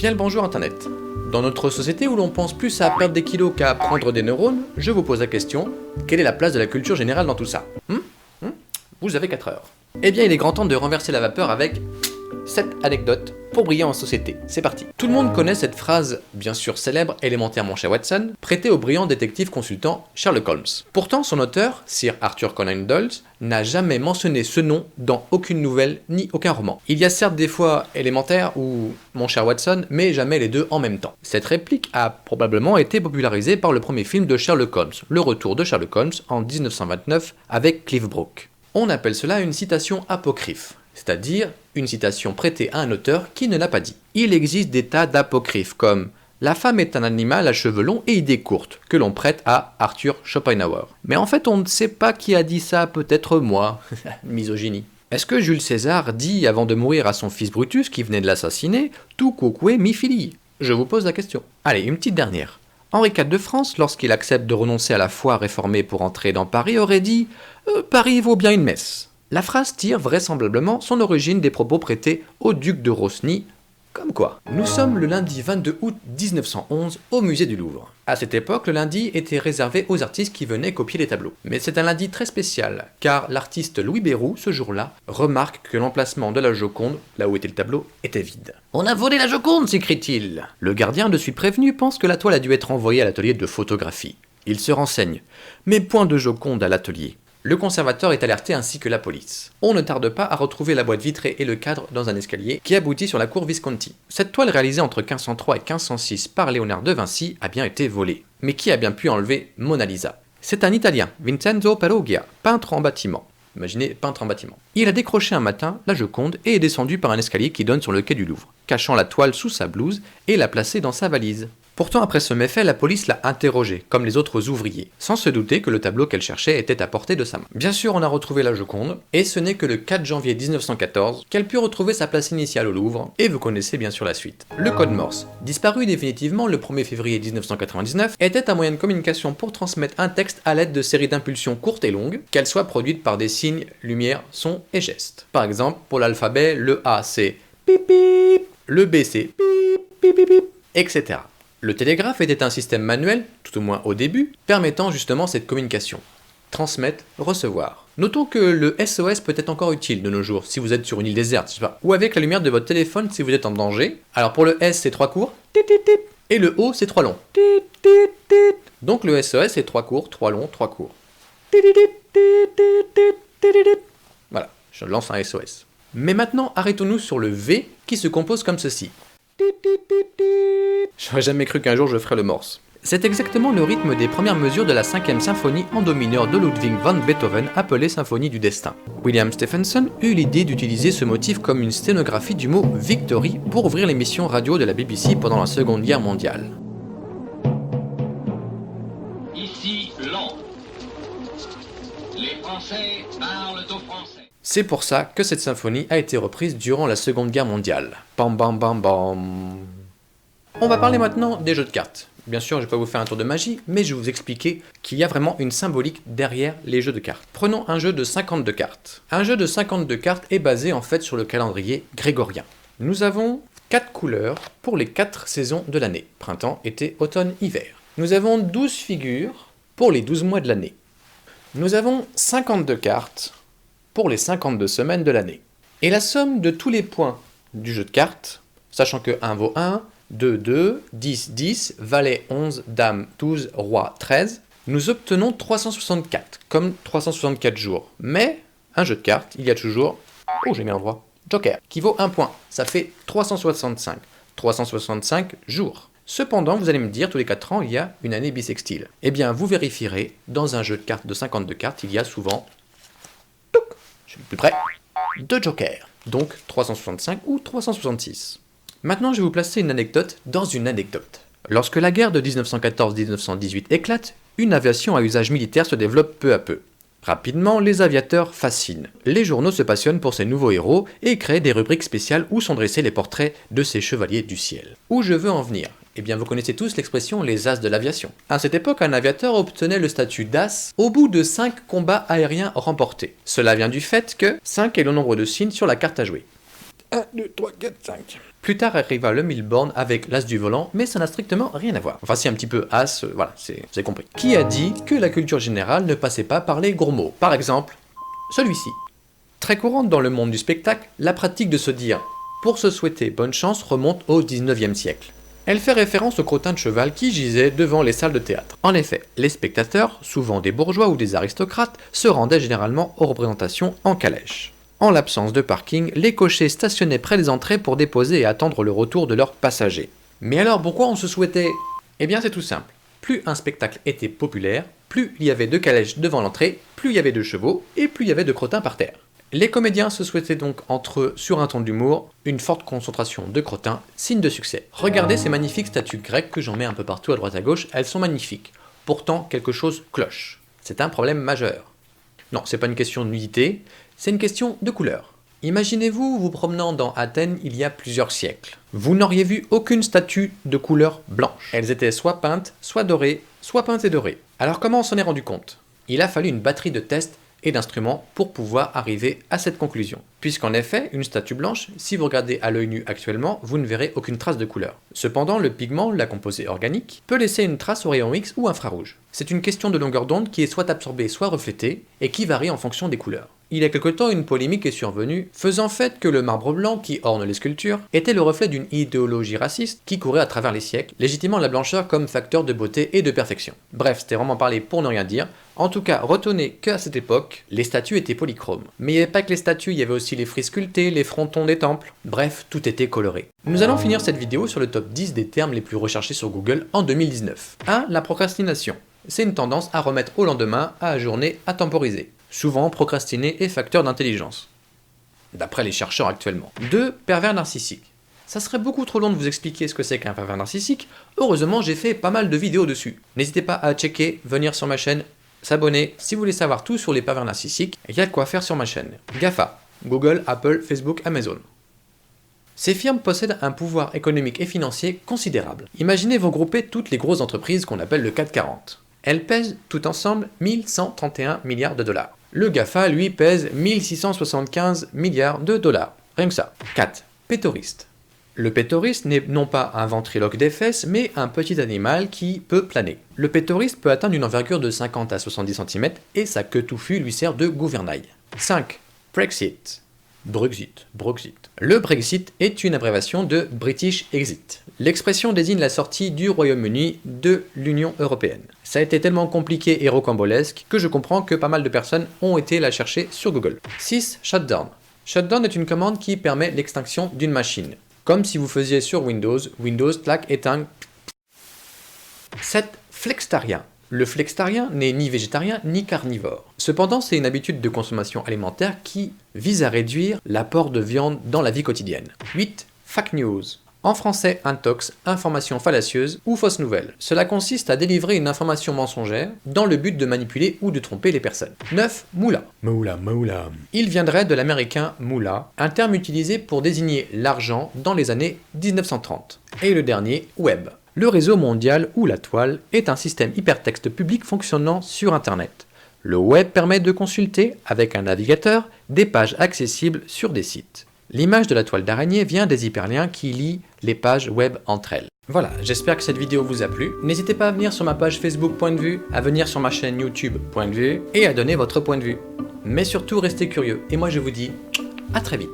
Bien le bonjour Internet. Dans notre société où l'on pense plus à perdre des kilos qu'à prendre des neurones, je vous pose la question, quelle est la place de la culture générale dans tout ça Vous avez 4 heures. Eh bien il est grand temps de renverser la vapeur avec 7 anecdotes pour briller en société. C'est parti. Tout le monde connaît cette phrase, bien sûr célèbre, élémentaire mon cher Watson, prêtée au brillant détective consultant Sherlock Holmes. Pourtant son auteur, Sir Arthur Conan Doyle, n'a jamais mentionné ce nom dans aucune nouvelle ni aucun roman. Il y a certes des fois élémentaire ou mon cher Watson, mais jamais les deux en même temps. Cette réplique a probablement été popularisée par le premier film de Sherlock Holmes, Le Retour de Sherlock Holmes en 1929 avec Cliff Brooke. On appelle cela une citation apocryphe, c'est-à-dire une citation prêtée à un auteur qui ne l'a pas dit. Il existe des tas d'apocryphes comme « La femme est un animal à cheveux longs et idées courtes » que l'on prête à Arthur Schopenhauer. Mais en fait on ne sait pas qui a dit ça, peut-être moi. Misogynie. Est-ce que Jules César dit avant de mourir à son fils Brutus qui venait de l'assassiner « Tu quoque mi fili » Je vous pose la question. Allez, une petite dernière. Henri IV de France, lorsqu'il accepte de renoncer à la foi réformée pour entrer dans Paris, aurait dit « Paris vaut bien une messe ». La phrase tire vraisemblablement son origine des propos prêtés au duc de Rosny, comme quoi. Nous sommes le lundi 22 août 1911 au musée du Louvre. À cette époque, le lundi était réservé aux artistes qui venaient copier les tableaux. Mais c'est un lundi très spécial, car l'artiste Louis Béroux, ce jour-là, remarque que l'emplacement de la Joconde, là où était le tableau, était vide. « On a volé la Joconde !» s'écrie-t-il. Le gardien, de suite prévenu, pense que la toile a dû être envoyée à l'atelier de photographie. Il se renseigne. Mais point de Joconde à l'atelier. Le conservateur est alerté ainsi que la police. On ne tarde pas à retrouver la boîte vitrée et le cadre dans un escalier qui aboutit sur la cour Visconti. Cette toile réalisée entre 1503 et 1506 par Léonard de Vinci a bien été volée. Mais qui a bien pu enlever Mona Lisa? C'est un Italien, Vincenzo Perugia, peintre en bâtiment. Imaginez, peintre en bâtiment. Il a décroché un matin la Joconde et est descendu par un escalier qui donne sur le quai du Louvre, cachant la toile sous sa blouse et l'a placée dans sa valise. Pourtant, après ce méfait, la police l'a interrogé, comme les autres ouvriers, sans se douter que le tableau qu'elle cherchait était à portée de sa main. Bien sûr, on a retrouvé la Joconde, et ce n'est que le 4 janvier 1914 qu'elle put retrouver sa place initiale au Louvre, et vous connaissez bien sûr la suite. Le code Morse, disparu définitivement le 1er février 1999, était un moyen de communication pour transmettre un texte à l'aide de séries d'impulsions courtes et longues, qu'elles soient produites par des signes, lumière, sons et gestes. Par exemple, pour l'alphabet, le A c'est pip pip, le B c'est pip pip pip pip, etc. Le télégraphe était un système manuel, tout au moins au début, permettant justement cette communication. Transmettre, recevoir. Notons que le SOS peut être encore utile de nos jours, si vous êtes sur une île déserte, je sais pas, ou avec la lumière de votre téléphone si vous êtes en danger. Alors pour le S, c'est 3 courts, tit, tit, tit, et le O, c'est 3 longs. Tit, tit, tit. Donc le SOS, c'est 3 courts, 3 longs, 3 courts. Tit, tit, tit, tit, tit, tit, tit. Voilà, je lance un SOS. Mais maintenant, arrêtons-nous sur le V qui se compose comme ceci. J'aurais jamais cru qu'un jour je ferais le Morse. C'est exactement le rythme des premières mesures de la 5e symphonie en do mineur de Ludwig van Beethoven appelée Symphonie du Destin. William Stephenson eut l'idée d'utiliser ce motif comme une sténographie du mot Victory pour ouvrir l'émission radio de la BBC pendant la Seconde Guerre mondiale. Ici Londres. Les Français parlent aux Français. C'est pour ça que cette symphonie a été reprise durant la Seconde Guerre mondiale. Bam bam bam bam. On va parler maintenant des jeux de cartes. Bien sûr, je ne vais pas vous faire un tour de magie, mais je vais vous expliquer qu'il y a vraiment une symbolique derrière les jeux de cartes. Prenons un jeu de 52 cartes. Un jeu de 52 cartes est basé en fait sur le calendrier grégorien. Nous avons 4 couleurs pour les 4 saisons de l'année. Printemps, été, automne, hiver. Nous avons 12 figures pour les 12 mois de l'année. Nous avons 52 cartes pour les 52 semaines de l'année. Et la somme de tous les points du jeu de cartes, sachant que 1 vaut 1, 2, 2, 10, 10, valet 11, dame 12, roi 13, nous obtenons 364, comme 364 jours. Mais, un jeu de cartes, il y a toujours, oh j'ai mis un endroit, joker, qui vaut 1 point. Ça fait 365. 365 jours. Cependant, vous allez me dire, tous les 4 ans, il y a une année bissextile. Eh bien, vous vérifierez, dans un jeu de cartes de 52 cartes, il y a souvent, je suis plus près, 2 jokers. Donc 365 ou 366. Maintenant, je vais vous placer une anecdote dans une anecdote. Lorsque la guerre de 1914-1918 éclate, une aviation à usage militaire se développe peu à peu. Rapidement, les aviateurs fascinent. Les journaux se passionnent pour ces nouveaux héros et créent des rubriques spéciales où sont dressés les portraits de ces chevaliers du ciel. Où je veux en venir? Eh bien, vous connaissez tous l'expression les as de l'aviation. À cette époque, un aviateur obtenait le statut d'as au bout de 5 combats aériens remportés. Cela vient du fait que 5 est le nombre de signes sur la carte à jouer. 1, 2, 3, 4, 5. Plus tard arriva le Milborn avec l'as du volant, mais ça n'a strictement rien à voir. Enfin si un petit peu as, voilà, c'est compris. Qui a dit que la culture générale ne passait pas par les gros mots? Par exemple, celui-ci. Très courante dans le monde du spectacle, la pratique de se dire « pour se souhaiter bonne chance » remonte au 19e siècle. Elle fait référence au crottin de cheval qui gisait devant les salles de théâtre. En effet, les spectateurs, souvent des bourgeois ou des aristocrates, se rendaient généralement aux représentations en calèche. En l'absence de parking, les cochers stationnaient près des entrées pour déposer et attendre le retour de leurs passagers. Mais alors pourquoi on se souhaitait? Eh bien c'est tout simple. Plus un spectacle était populaire, plus il y avait de calèches devant l'entrée, plus il y avait de chevaux et plus il y avait de crottins par terre. Les comédiens se souhaitaient donc entre eux sur un ton d'humour, une forte concentration de crottins, signe de succès. Regardez ces magnifiques statues grecques que j'en mets un peu partout à droite à gauche, elles sont magnifiques. Pourtant, quelque chose cloche. C'est un problème majeur. Non, c'est pas une question de nudité, c'est une question de couleur. Imaginez-vous vous promenant dans Athènes il y a plusieurs siècles. Vous n'auriez vu aucune statue de couleur blanche. Elles étaient soit peintes, soit dorées, soit peintes et dorées. Alors comment on s'en est rendu compte? Il a fallu une batterie de tests et d'instruments pour pouvoir arriver à cette conclusion. Puisqu'en effet, une statue blanche, si vous regardez à l'œil nu actuellement, vous ne verrez aucune trace de couleur. Cependant, le pigment, la composée organique, peut laisser une trace au rayon X ou infrarouge. C'est une question de longueur d'onde qui est soit absorbée, soit reflétée, et qui varie en fonction des couleurs. Il y a quelque temps, une polémique est survenue, faisant fait que le marbre blanc qui orne les sculptures était le reflet d'une idéologie raciste qui courait à travers les siècles, légitimant la blancheur comme facteur de beauté et de perfection. Bref, c'était vraiment parlé pour ne rien dire. En tout cas, retenez qu'à cette époque, les statues étaient polychromes. Mais il n'y avait pas que les statues, il y avait aussi les frises sculptées, les frontons des temples. Bref, tout était coloré. Nous allons finir cette vidéo sur le top 10 des termes les plus recherchés sur Google en 2019. 1. La procrastination. C'est une tendance à remettre au lendemain, à ajourner, à temporiser. Souvent, procrastiner est facteur d'intelligence, d'après les chercheurs actuellement. 2. Pervers narcissique. Ça serait beaucoup trop long de vous expliquer ce que c'est qu'un pervers narcissique, heureusement j'ai fait pas mal de vidéos dessus. N'hésitez pas à checker, venir sur ma chaîne, s'abonner. Si vous voulez savoir tout sur les pervers narcissiques, il y a de quoi faire sur ma chaîne. GAFA, Google, Apple, Facebook, Amazon. Ces firmes possèdent un pouvoir économique et financier considérable. Imaginez vous grouper toutes les grosses entreprises qu'on appelle le CAC 40. Elles pèsent tout ensemble 1131 milliards de dollars. Le GAFA, lui, pèse 1675 milliards de dollars. Rien que ça. 4. Pétoriste. Le pétoriste n'est non pas un ventriloque des fesses, mais un petit animal qui peut planer. Le pétoriste peut atteindre une envergure de 50 à 70 cm et sa queue touffue lui sert de gouvernail. 5. Brexit. Brexit. Le Brexit est une abréviation de British Exit. L'expression désigne la sortie du Royaume-Uni de l'Union Européenne. Ça a été tellement compliqué et rocambolesque que je comprends que pas mal de personnes ont été la chercher sur Google. 6. Shutdown. Shutdown est une commande qui permet l'extinction d'une machine. Comme si vous faisiez sur Windows, clac, éteint. 7. Flextarien. Le flextarien n'est ni végétarien ni carnivore. Cependant, c'est une habitude de consommation alimentaire qui vise à réduire l'apport de viande dans la vie quotidienne. 8. Fake news. En français, intox, information fallacieuse ou fausse nouvelle. Cela consiste à délivrer une information mensongère dans le but de manipuler ou de tromper les personnes. 9. Moula. Moula. Il viendrait de l'américain moula, un terme utilisé pour désigner l'argent dans les années 1930. Et le dernier, web. Le réseau mondial ou la toile est un système hypertexte public fonctionnant sur Internet. Le web permet de consulter, avec un navigateur, des pages accessibles sur des sites. L'image de la toile d'araignée vient des hyperliens qui lient les pages web entre elles. Voilà, j'espère que cette vidéo vous a plu. N'hésitez pas à venir sur ma page Facebook Point de Vue, à venir sur ma chaîne YouTube Point de Vue et à donner votre point de vue. Mais surtout, restez curieux. Et moi je vous dis à très vite.